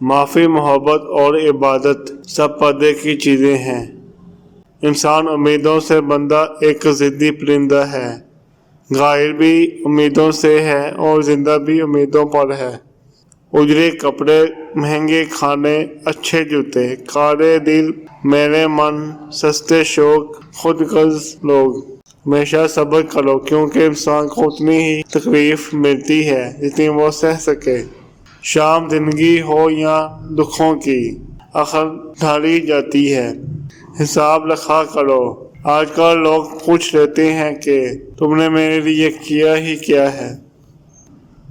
معافی، محبت اور عبادت سب پردے کی چیزیں ہیں۔ انسان امیدوں سے بندہ ایک ضدی پرندہ ہے، غائب بھی امیدوں سے ہے اور زندہ بھی امیدوں پر ہے۔ اجرے کپڑے، مہنگے کھانے، اچھے جوتے، کارے دل، میرے من، سستے شوق، خود غرض لوگ۔ ہمیشہ صبر کرو کیونکہ انسان کو اتنی ہی تکلیف ملتی ہے جتنی وہ سہ سکے۔ شام زندگی ہو یا دکھوں کی، آخر ڈھالی جاتی ہے۔ حساب رکھا کرو۔ آج کل لوگ پوچھ لیتے ہیں کہ تم نے میرے لیے کیا ہی کیا ہے۔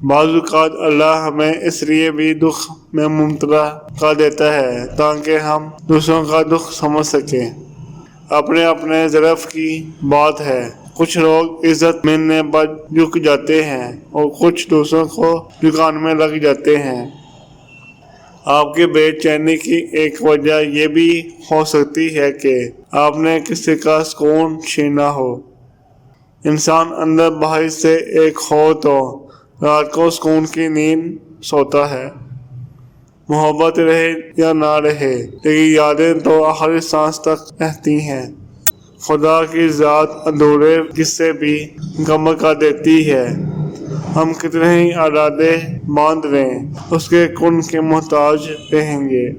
بعض اوقات اللہ ہمیں اس لیے بھی دکھ میں مبتلا کر دیتا ہے تاکہ ہم دوسروں کا دکھ سمجھ سکیں۔ اپنے اپنے ظرف کی بات ہے۔ کچھ لوگ عزت ملنے پر جھک جاتے ہیں اور کچھ دوسروں کو جھکانے میں لگ جاتے ہیں۔ آپ کی بے چینی کی ایک وجہ یہ بھی ہو سکتی ہے کہ آپ نے کسی کا سکون چھینا ہو۔ انسان اندر باہر سے ایک ہو تو رات کو سکون کی نیند سوتا ہے۔ محبت رہے یا نہ رہے لیکن یادیں تو آخری سانس تک رہتی ہیں۔ خدا کی ذات ادھورے قصے بھی مکمل کر دیتی ہے۔ ہم کتنے ہی ارادے باندھ لیں اس کے کن کے محتاج رہیں گے۔